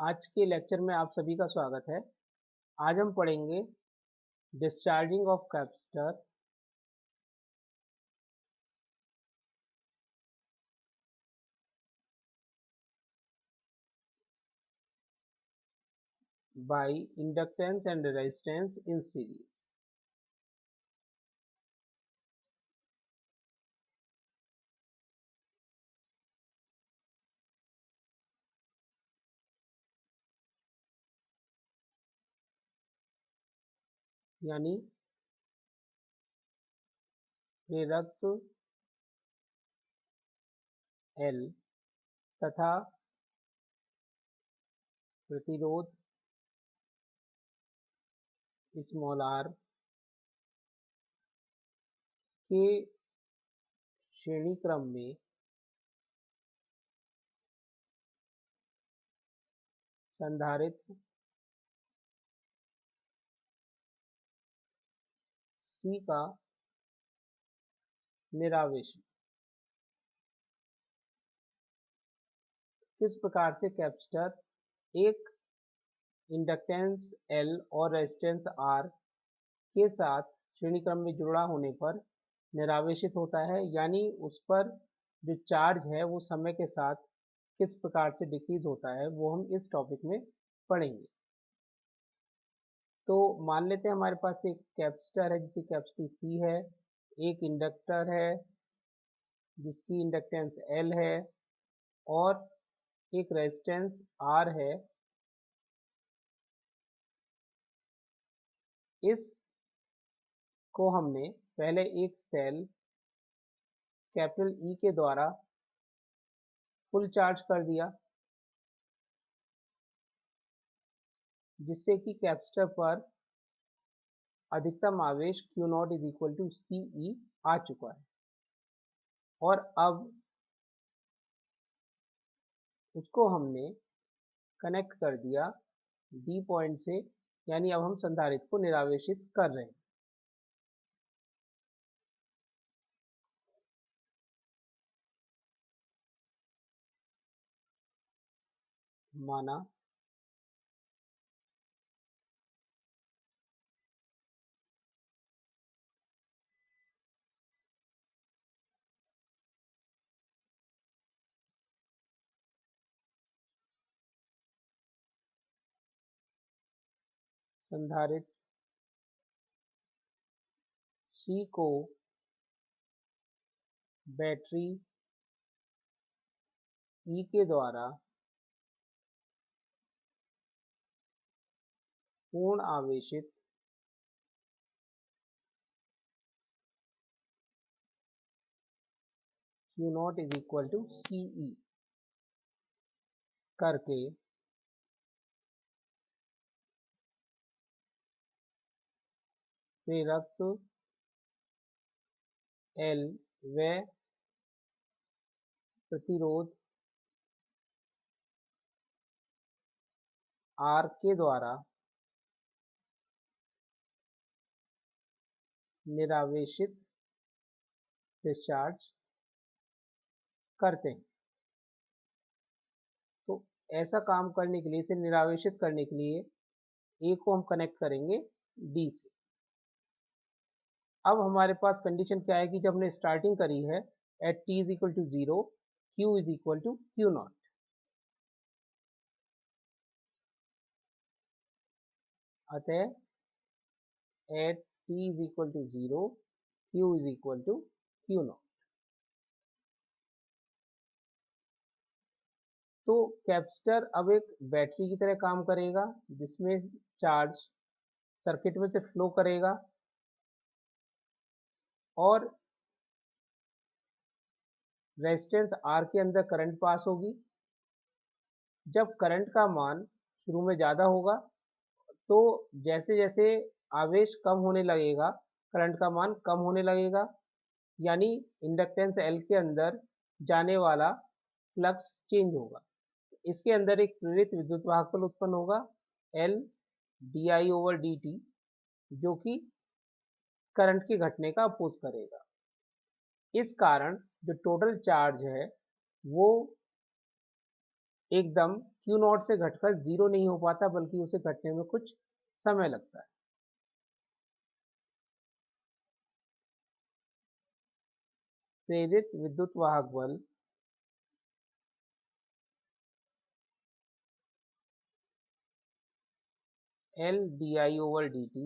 आज के लेक्चर में आप सभी का स्वागत है। आज हम पढ़ेंगे discharging of capacitor by inductance and resistance in series. यानी प्रेरकत्व L तथा प्रतिरोध स्मॉल r के श्रेणी क्रम में संधारित्र C का निरावेशन। किस प्रकार से कैपेसिटर एक इंडक्टेंस L और रेजिस्टेंस R के साथ श्रेणी क्रम में जुड़ा होने पर निरावेशित होता है, यानी उस पर जो चार्ज है वो समय के साथ किस प्रकार से डिक्रीज होता है वो हम इस टॉपिक में पढ़ेंगे। तो मान लेते हैं हमारे पास एक कैपेसिटर है जिसकी कैपेसिटी C है, एक इंडक्टर है जिसकी इंडक्टेंस L है और एक रेजिस्टेंस R है। इस को हमने पहले एक सेल कैपिटल E के द्वारा फुल चार्ज कर दिया, जिससे कि कैपेसिटर पर अधिकतम आवेश Q0 = CE आ चुका है। और अब उसको हमने कनेक्ट कर दिया D पॉइंट से, यानी अब हम संधारित्र को निरावेशित कर रहे हैं। माना संधारित्र C को बैटरी E के द्वारा पूर्ण आवेशित Q0 = CE करके प्रेरकत्व L व प्रतिरोध R के द्वारा निरावेशित डिस्चार्ज करते हैं। तो ऐसा काम करने के लिए, इसे निरावेशित करने के लिए A को हम कनेक्ट करेंगे D से। अब हमारे पास कंडीशन क्या है कि जब हमने स्टार्टिंग करी है एट t = 0, Q = Q0। अतः एट t = 0, Q = Q0। तो कैपेसिटर अब एक बैटरी की तरह काम करेगा, जिसमें चार्ज सर्किट में से फ्लो करेगा और रेजिस्टेंस R के अंदर करंट पास होगी। जब करंट का मान शुरू में ज़्यादा होगा तो जैसे जैसे आवेश कम होने लगेगा करंट का मान कम होने लगेगा, यानी इंडक्टेंस L के अंदर जाने वाला फ्लक्स चेंज होगा। इसके अंदर एक प्रेरित विद्युत भागफल उत्पन्न होगा L di/dt, जो कि करंट के घटने का अपोज करेगा। इस कारण जो टोटल चार्ज है वो एकदम क्यू नॉट से घटकर जीरो नहीं हो पाता, बल्कि उसे घटने में कुछ समय लगता है। प्रेरित विद्युत वाहक बल L D I over D T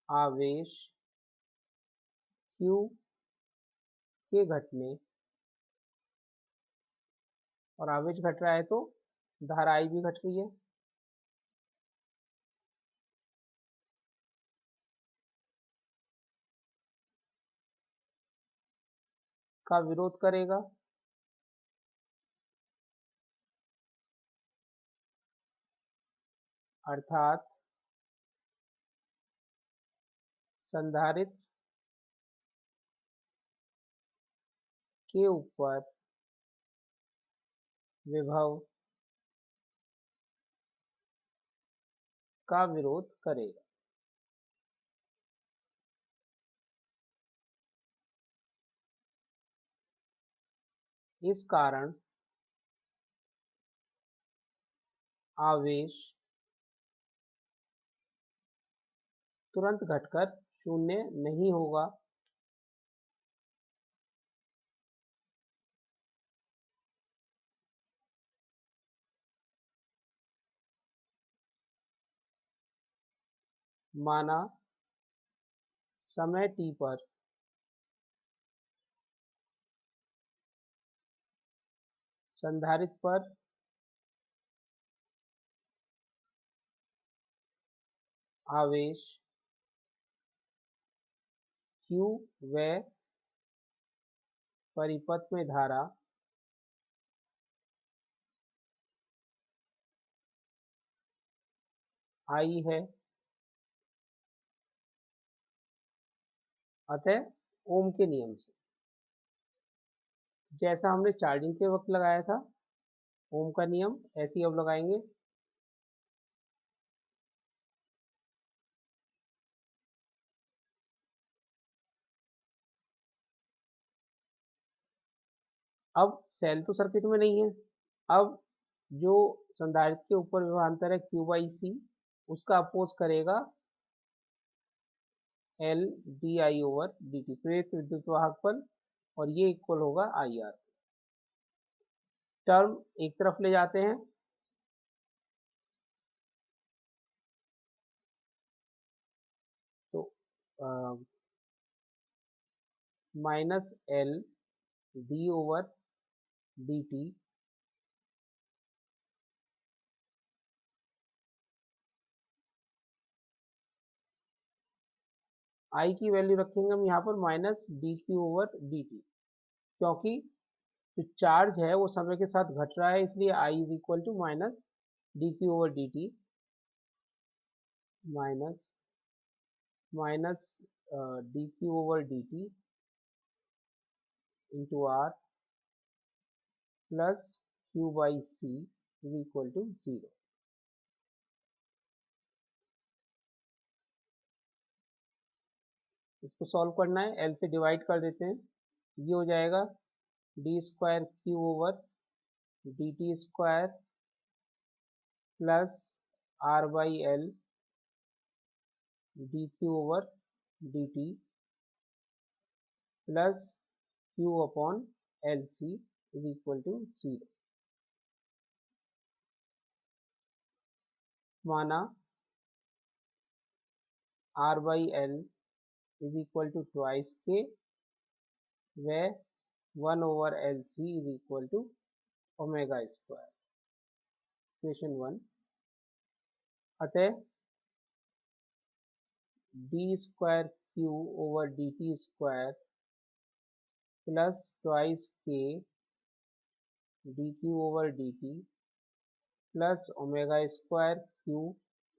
आवेश Q के घटने, और आवेश घट रहा है तो धारा I भी घट रही है, का विरोध करेगा। अर्थात संधारित्र के ऊपर विभव का विरोध करेगा। इस कारण आवेश तुरंत घटकर शून्य नहीं होगा, माना समय t पर संधारित्र पर आवेश Q व परिपथ में धारा I है। अतः ओम के नियम से, जैसा हमने चार्जिंग के वक्त लगाया था ओम का नियम, ऐसे ही अब लगाएंगे। अब सेल तो सर्किट में नहीं है, अब जो संधारित्र के ऊपर विभवांतर है Q बाई सी, उसका अपोज करेगा L D I over D T, प्रेरित विद्युत वाहक बल, और ये इक्वल होगा आई आर। टर्म एक तरफ ले जाते हैं, तो minus L D over D T I की वैल्यू रखेंगे हम यहाँ पर minus D Q over D T, क्योंकि जो चार्ज है वो समय के साथ घट रहा है, इसलिए I is equal to minus D Q over D T minus minus D Q over D T into R plus Q by C is equal to zero. इसको सॉल्व करना है, एल से डिवाइड कर देते हैं, ये हो जाएगा D square Q over D T square plus R by L D Q over D T plus Q upon L C is equal to zero. माना R by L is equal to twice K व 1 over L C is equal to omega square, equation 1। अतः D square Q over D T square plus twice K D Q over D T plus omega square Q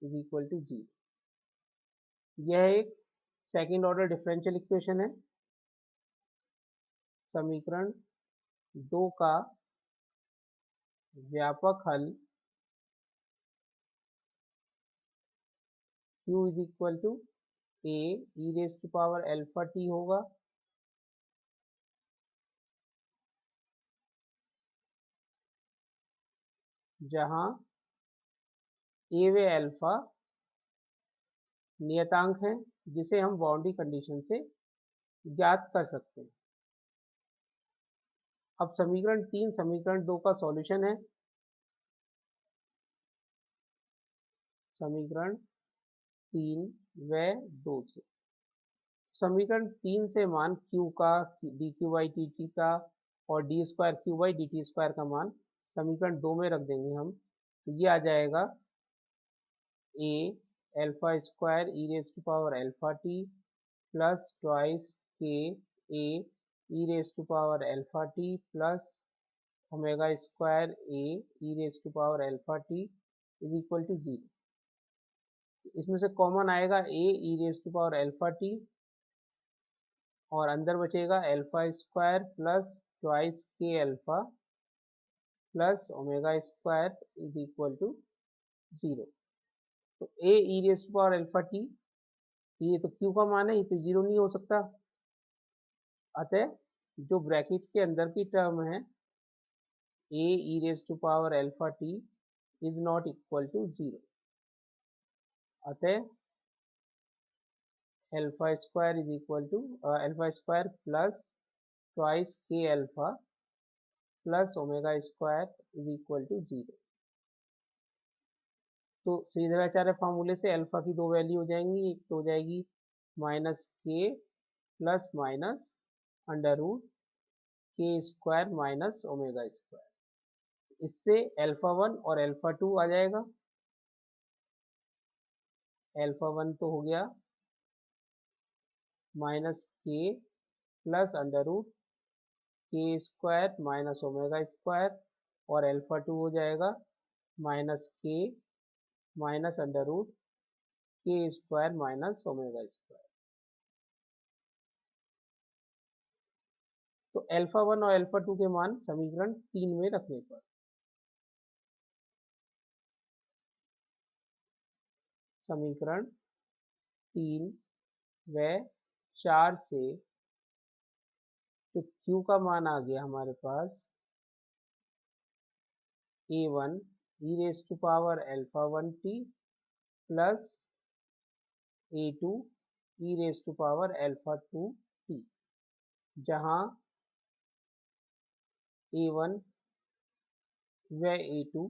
is equal to zero. यह एक second order differential equation है। समीकरण 2 का व्यापक हल Q is equal to A e raise to power alpha t होगा, जहां ए व अल्फा नियतांक हैं जिसे हम बाउंड्री कंडीशन से ज्ञात कर सकते हैं। अब समीकरण 3 समीकरण 2 का सॉल्यूशन है। समीकरण 3 व 2 से समीकरण 3 से मान q का, D Q by T T का और D square Q by D T square का मान समीकरण 2 में रख देंगे हम, तो ये आ जाएगा a alpha square E raise to power alpha t plus twice K a E raise to power alpha t plus omega square a E raise to power alpha T is equal to 0। इसमें से common आएगा a E raise to power alpha t और अंदर बचेगा alpha square plus twice K alpha plus omega square is equal to 0। तो a E raise to power alpha T, ये तो q का मान है, ये तो 0 नहीं हो सकता। अतः जो ब्रैकेट के अंदर की टर्म है a E raise to power alpha T is not equal to 0। अतः alpha square is equal to alpha square plus twice K alpha plus omega square is equal to 0। तो श्रीधराचार्य फार्मूले से अल्फा की दो वैल्यू हो जाएंगी, एक तो हो जाएगी minus K plus minus under root K square minus omega square. इससे अल्फा 1 और अल्फा 2 आ जाएगा। अल्फा 1 तो हो गया minus K plus under root K square minus omega square और अल्फा 2 हो जाएगा minus K minus under root K square minus omega square. तो अल्फा 1 और अल्फा 2 के मान समीकरण 3 में रखने पर समीकरण 3 व 4 से तो q का मान आ गया हमारे पास a1 e raise to power alpha 1 t plus a2 e raise to power alpha 2 t, जहां a1 व a2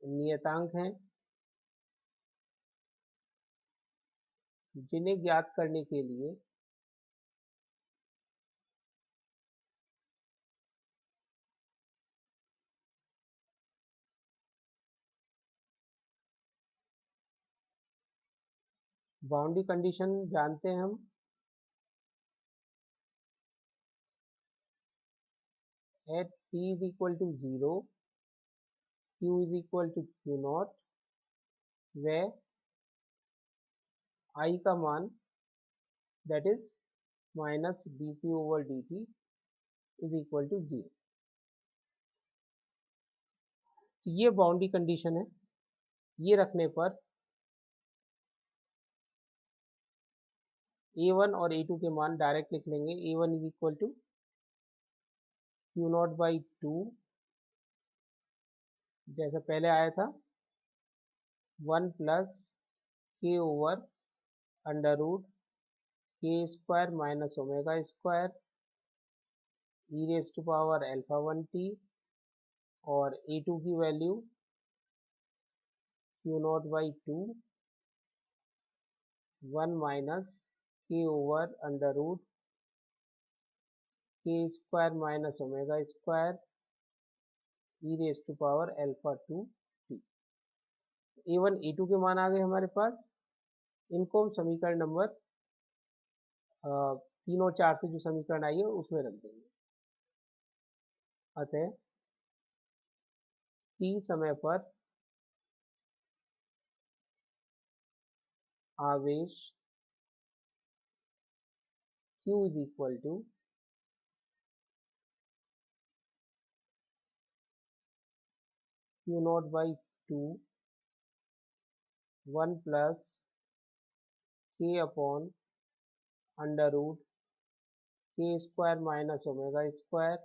नियतांक हैं जिन्हें ज्ञात करने के लिए बाउंड्री कंडीशन जानते हैं हम। At t is equal to 0 q is equal to q not व i का मान that is minus D Q over D T is equal to 0। तो ये बाउंड्री कंडीशन है। ये रखने पर a1 और a2 के मान डायरेक्ट लिख लेंगे। a1 is equal to Q not by 2 जैसा पहले आया था 1 plus K over under root K square minus omega square E raise to power alpha 1 T और a2 की value Q not by 2 1 minus K over under root K square minus omega square E raise to power alpha 2 T. a1 a2 के मान आ गए हमारे पास। इनको हम समीकरण number 3 और 4 से जो समीकरण आई है उसमें रख देंगे। अतः t समय पर आवेश q is equal to Q not by 2 1 plus K upon under root K square minus omega square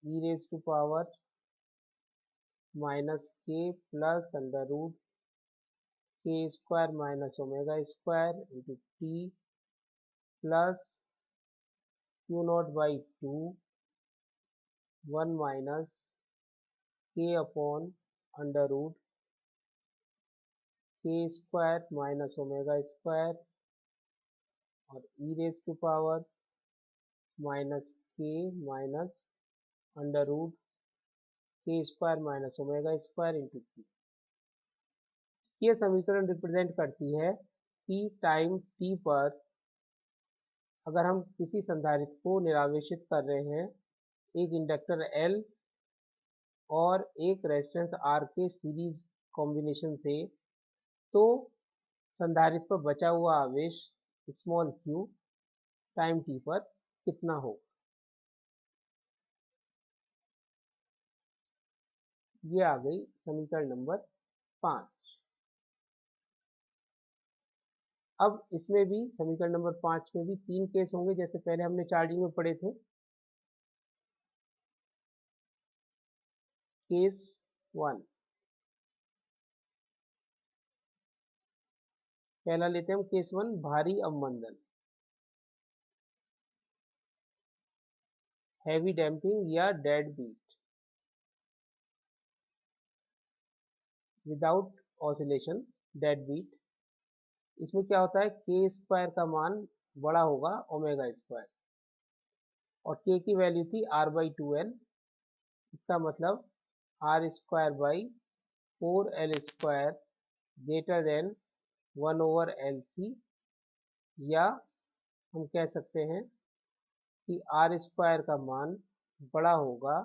E raise to power minus K plus under root K square minus omega square into T plus Q not by two 1 minus K upon under root K square minus omega square और E raise to power minus K minus under root K square minus omega square into T. ये समीकरण represent करती है कि time T पर अगर हम किसी संधारित्र को निरावेशित कर रहे हैं एक इंडक्टर L और एक रेजिस्टेंस R के सीरीज कॉम्बिनेशन से, तो संधारित्र पर बचा हुआ आवेश स्मॉल q टाइम t पर कितना हो। ये आ गई समीकरण नंबर 5। अब इसमें भी समीकरण नंबर 5 में भी 3 केस होंगे जैसे पहले हमने चार्जिंग में पढ़े थे। केस 1 पहला लेते हैं हम, केस 1 भारी अवमंदन हैवी डैम्पिंग या dead beat without oscillation dead beat. इसमें क्या होता है, के स्क्वायर का मान बड़ा होगा ओमेगा स्क्वायर और के की वैल्यू थी r/2l। इसका मतलब R square by 4l square greater than 1/LC, या हम कह सकते हैं कि आर स्क्वायर का मान बड़ा होगा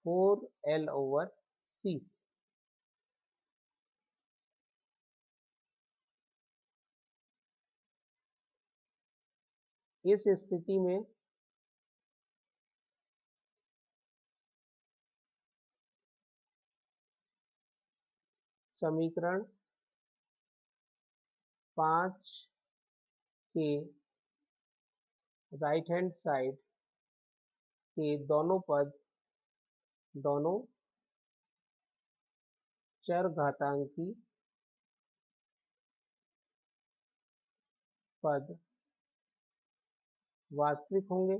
4l/C से। इस स्थिति में समीकरण 5 के राइट हैंड साइड के दोनों पद, दोनों चरघातांकी पद वास्तविक होंगे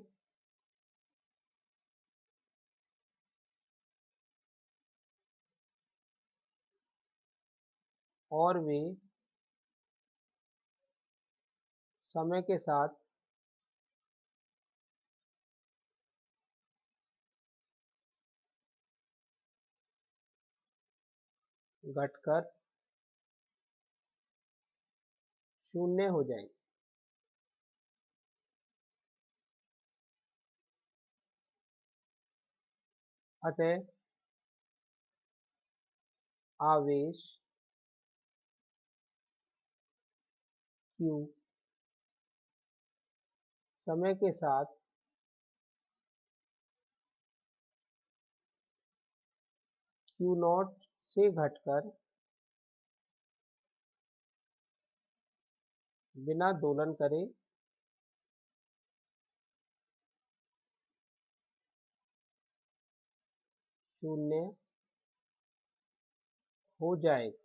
और वे समय के साथ घटकर शून्य हो जाएंगे। अतः आवेश Q समय के साथ Q0 से घटकर बिना दोलन करे शून्य हो जाएगा।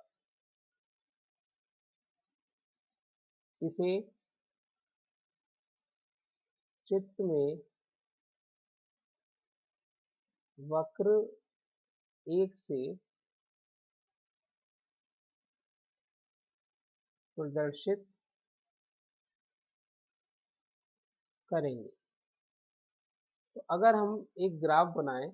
इसे चित्र में वक्र 1 से प्रदर्शित करेंगे। तो अगर हम एक ग्राफ बनाएं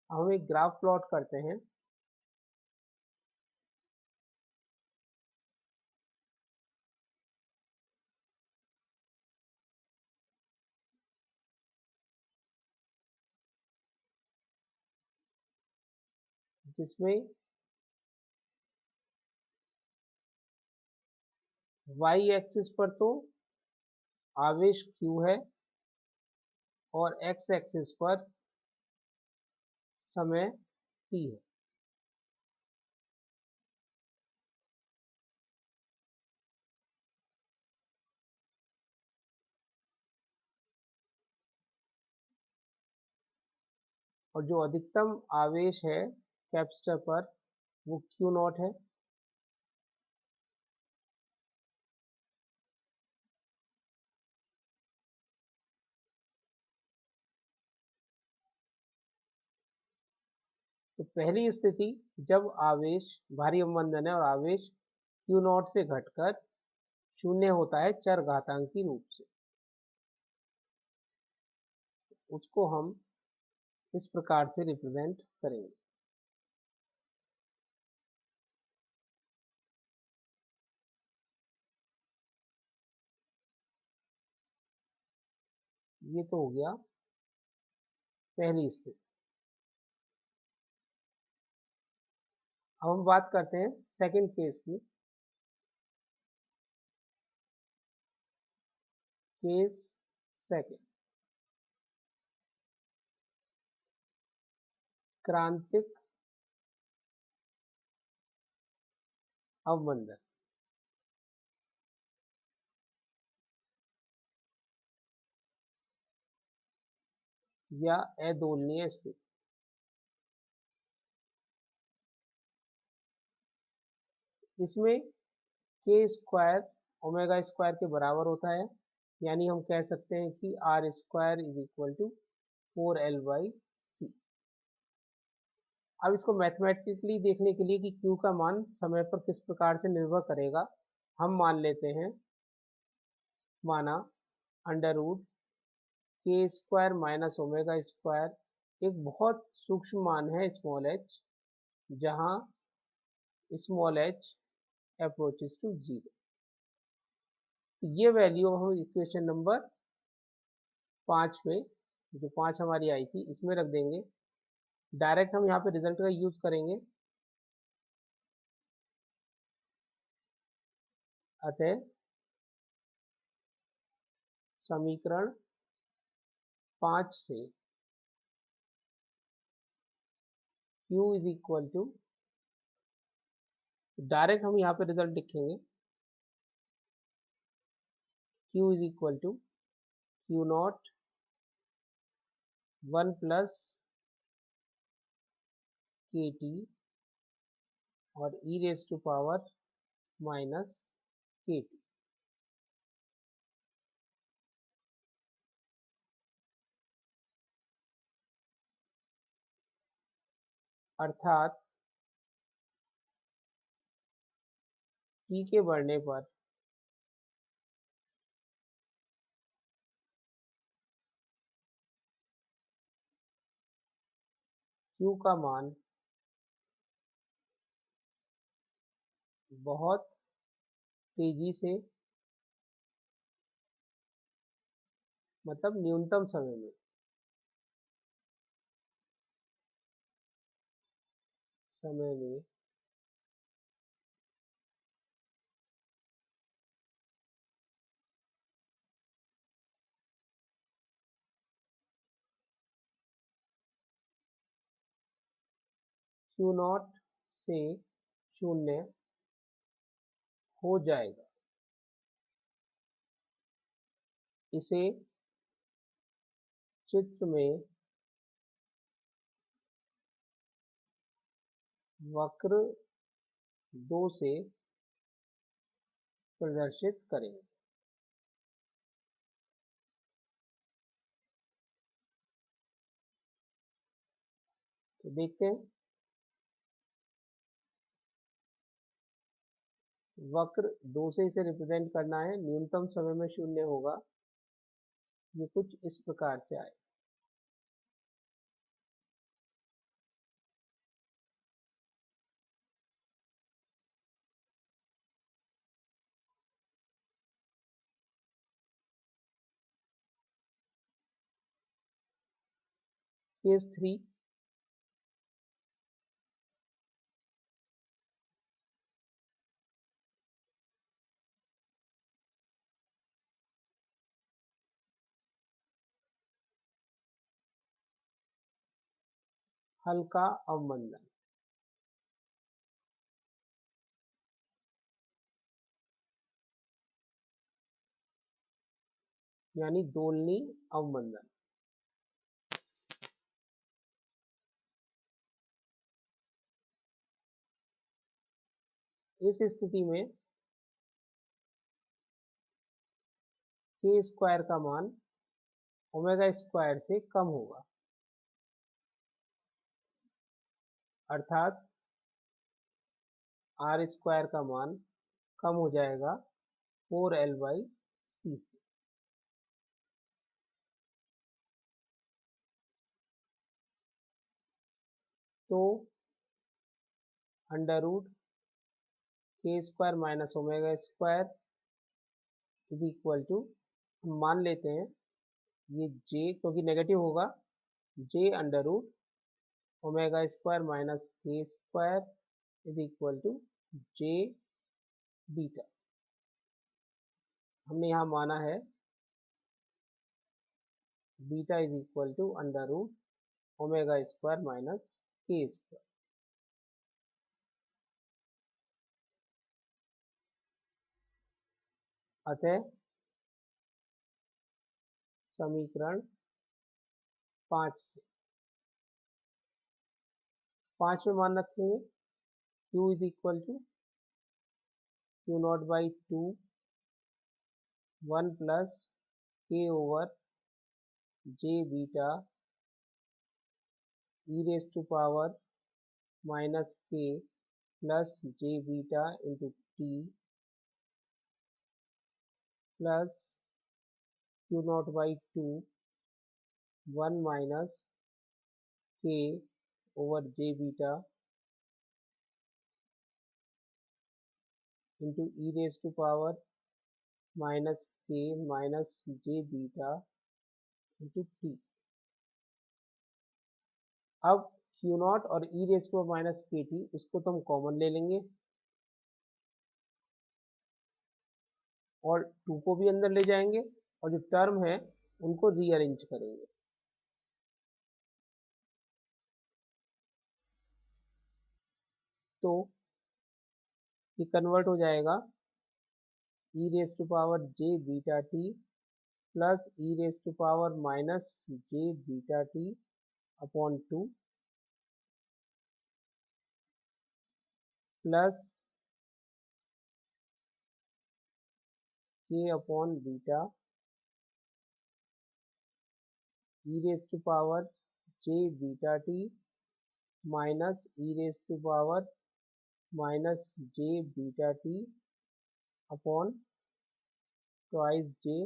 हम एक ग्राफ प्लॉट करते हैं जिसमें y एक्सिस पर तो आवेश q है और x एक्सिस पर समय t है। और जो अधिकतम आवेश है कैपेसिटर पर वो Q नॉट है। तो पहली स्थिति जब आवेश भारी अवमंदन है और आवेश Q नॉट से घटकर शून्य होता है चरघातांकी रूप से, उसको हम इस प्रकार से रिप्रेजेंट करेंगे। ये तो हो गया पहली स्थिति। अब हम बात करते हैं सेकंड केस की। केस सेकंड, क्रांतिक अवमंदन या अदोलनीय स्थिति। इसमें के स्क्वायर ओमेगा स्क्वायर के बराबर होता है, यानी हम कह सकते हैं कि R square is equal to 4L/c। अब इसको मैथमेटिकली देखने के लिए कि Q का मान समय पर किस प्रकार से निर्भर करेगा, हम मान लेते हैं, माना under root K square minus omega square एक बहुत सूक्ष्म मान है स्मॉल h, जहां स्मॉल h अप्रोचेस टू 0। ये वैल्यू हम इक्वेशन नंबर 5 में, जो 5 हमारी आई थी, इसमें रख देंगे। डायरेक्ट हम यहाँ पे रिजल्ट का यूज करेंगे। अतः समीकरण 5 से Q is equal to, direct हम यहाँ पे रिजल्ट लिखेंगे, Q is equal to Q naught 1 plus KT और e raise to power minus KT। अर्थात T के बढ़ने पर Q का मान बहुत तेजी से, मतलब न्यूनतम समय में Q नॉट से शून्य हो जाएगा। इसे चित्र में वक्र 2 से प्रदर्शित करेंगे। तो देखते हैं, वक्र 2 से इसे रिप्रेजेंट करना है, न्यूनतम समय में शून्य होगा। ये कुछ इस प्रकार से आए। केस 3, हल का अवमंदन, यानी दोलनी अवमंदन। इस स्थिति में के स्क्वायर का मान ओमेगा स्क्वायर से कम होगा, अर्थात आर स्क्वायर का मान कम हो जाएगा 4L/c से। तो under root K square minus omega square is equal to, हम मान लेते हैं ये जे क्योंकि नेगेटिव होगा, J under root omega square minus K square is equal to J beta. हमने यहाँ माना है beta is equal to under root omega square minus K square. अतः समीकरण 5 से 5 में मान रखेंगे Q is equal to Q not by 2 1 plus K over J beta E raise to power minus K plus J beta into T plus Q not by 2 1 minus K over J beta into E raise to power minus K minus J beta into T. अब Q naught और E raise to minus K T इसको तो हम common ले लेंगे और 2 को भी अंदर ले जाएंगे और जो टर्म है उनको रीअरेंज करेंगे। तो ये कन्वर्ट हो जाएगा E raise to power J beta T plus E raise to power minus J beta T upon 2 plus K upon beta E raise to power J beta T minus E raise to power minus J beta T upon twice J.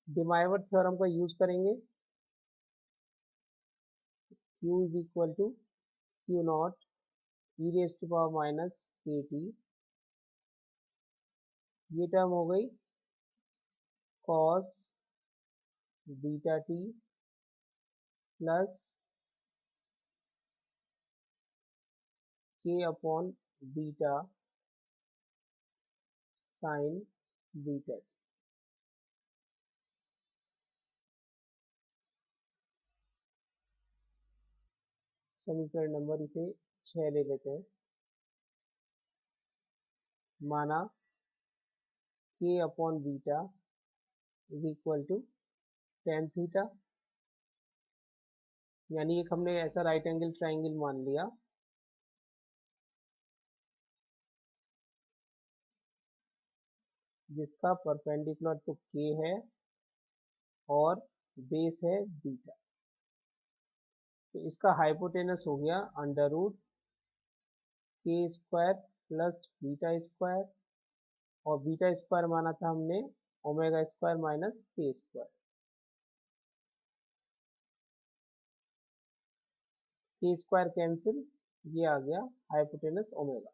De Moivre theorem का use करेंगे, Q is equal to Q naught E raise to power minus K T, ये term हो गई cos beta T plus K upon beta sine beta. समीकरण number इसे 6 ले लेते हैं। माना K upon beta is equal to ten theta, यानी एक हमने ऐसा राइट एंगल ट्राइंगल मान लिया जिसका परपेंडिकुलर तो के है और बेस है बीटा। तो इसका हाइपोटेनस हो गया under root K square plus beta square, और बीटा स्क्वायर माना था हमने omega square minus K square. के स्क्वायर कैंसिल, ये आ गया हाइपोटेनस ओमेगा।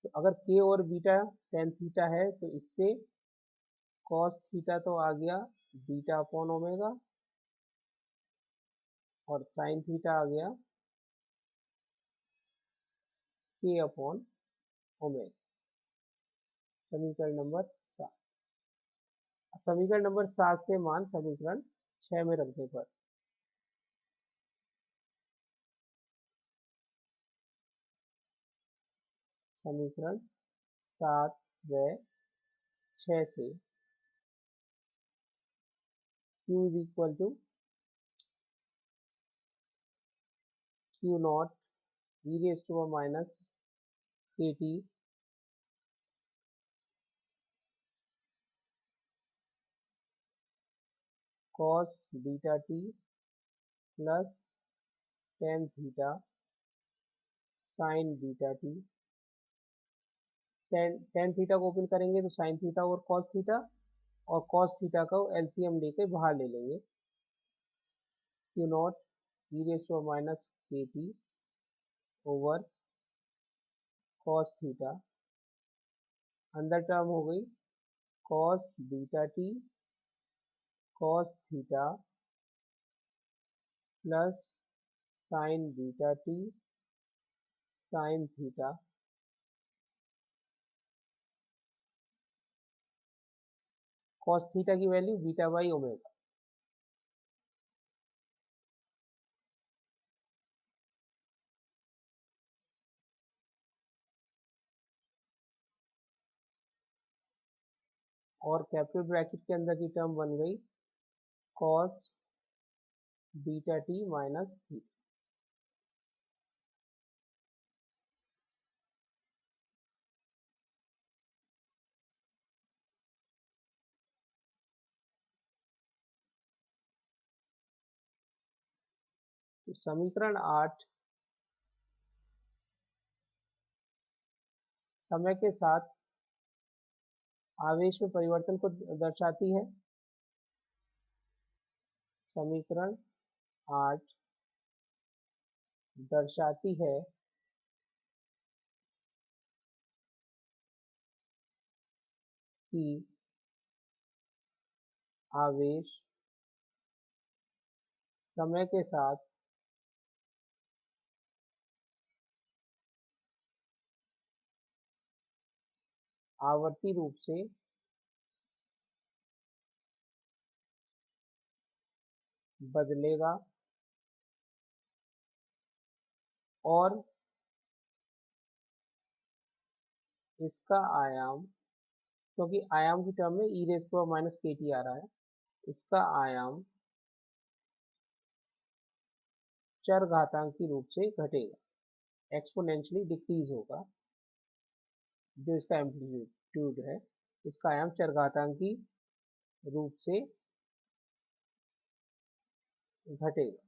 तो अगर के और बीटा टेन थीटा है तो इससे कॉस थीटा तो आ गया बीटा अपॉन ओमेगा और साइन थीटा आ गया के अपॉन ओमेगा। समीकरण नंबर 7। समीकरण नंबर 7 से मान समीकरण 6 में रखने पर समीकरण 7 व 6 से Q is equal to Q naught e raise to minus KT cos beta t plus tan theta sin beta t। tan theta को ओपन करेंगे तो sin थीटा और cos थीटा, और cos थीटा का एलसीएम लेके बाहर ले लेंगे। Q naught e raise to minus KT over cos theta, अंदर टर्म हो गई cos beta t cos theta plus sin beta t sin theta. cos theta की वैल्यू बीटा बाई ओमेगा। और कैपिटल ब्रैकेट के अंदर की टर्म बन गई cos beta t minus theta. तो समीकरण 8 समय के साथ आवेश में परिवर्तन को दर्शाती है। समीकरण 8 दर्शाती है कि आवेश समय के साथ आवर्ती रूप से बदलेगा और इसका आयाम, क्योंकि आयाम की टर्म में e raise to minus KT आ रहा है, इसका आयाम चरघातांकी रूप से घटेगा, एक्सपोनेंशियली डिक्रीज होगा। जो इसका एम्पलीट्यूड है, इसका आयाम चरघातांकी रूप से घटेगा।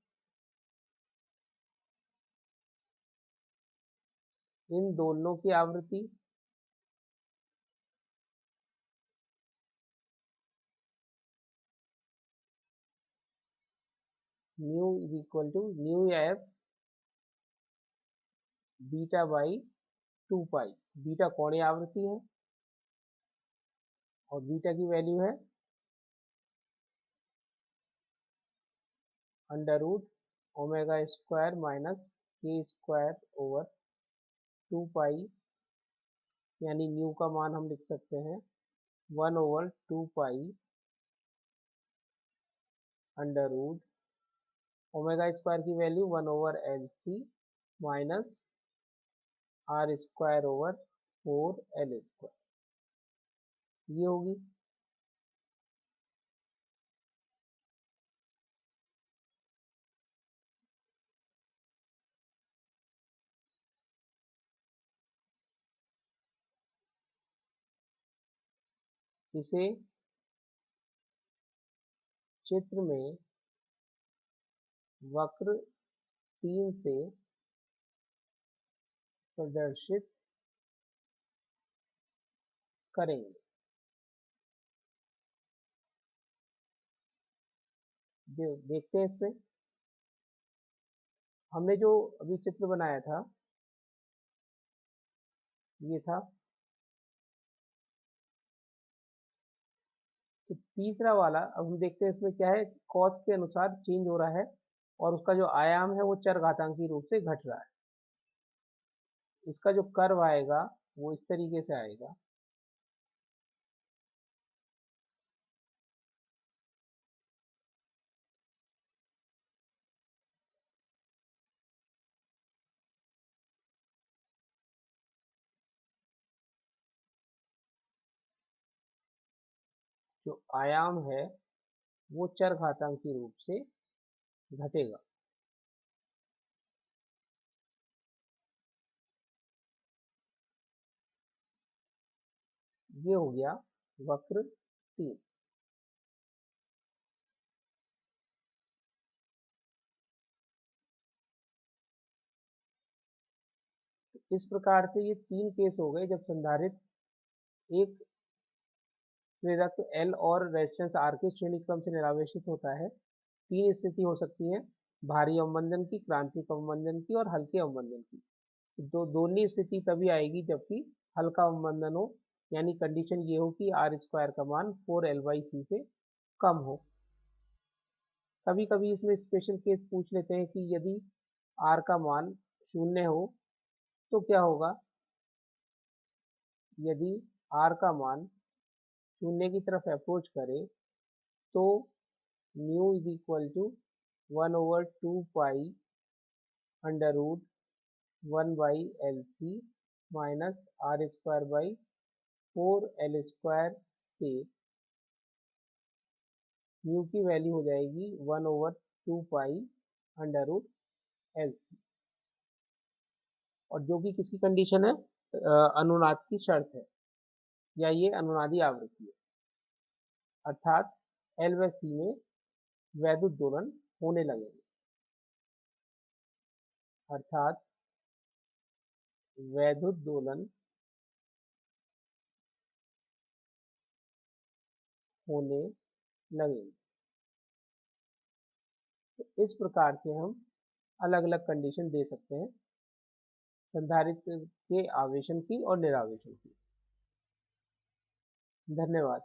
इन दोनों की आवृत्ति nu is equal to nu F beta by 2 pi. Beta कोणीय आवृत्ति है और बीटा की वैल्यू है under root omega square minus K square over 2 pi, यानी न्यू का मान हम लिख सकते हैं 1/2 pi under root omega square की value 1/LC minus R square over 4L square, ये होगी। इसे चित्र में वक्र 3 से प्रदर्शित करेंगे। देखते हैं इसमें हमने जो अभी चित्र बनाया था, ये था। तो तीसरा वाला अब हम देखते हैं इसमें क्या है, कॉस के अनुसार चेंज हो रहा है और उसका जो आयाम है वो चरघातांकी रूप से घट रहा है। इसका जो कर्व आएगा वो इस तरीके से आएगा। जो आयाम है वो चरघातांकी रूप से घटेगा। ये हो गया वक्र 3। इस प्रकार से ये 3 केस हो गए जब संधारित्र एक प्रेरक L और रेजिस्टेंस R के श्रेणी क्रम से निरावेशित होता है। 3 स्थिति हो सकती है, भारी अवमंदन की, क्रांतिक अवमंदन की और हल्के अवमंदन की। दोनों स्थिति तभी आएगी जबकि हल्का अवमंदन हो, यानी कंडीशन ये हो कि R स्क्वायर का मान 4L/C से कम हो। कभी कभी इसमें स्पेशल केस पूछ लेते हैं कि यदि R का मान 0 हो तो क्या होगा। यदि R का मान 0 की तरफ अप्रोच करे तो mu is equal to 1/2 under root 1/LC minus R square by 4L square से म्यू की वैल्यू हो जाएगी 1/2 अंडर रूट LC, और जो कि किसकी कंडीशन है, अनुनाद की शर्त है, या ये अनुनादी आवृत्ति है, अर्थात L व C में वैद्युत दोलन होने लगेंगे, अर्थात वैद्युत दोलन होने लगेंगे। तो इस प्रकार से हम अलग अलग कंडीशन दे सकते हैं संधारित्र के आवेशन की और निरावेशन की। धन्यवाद।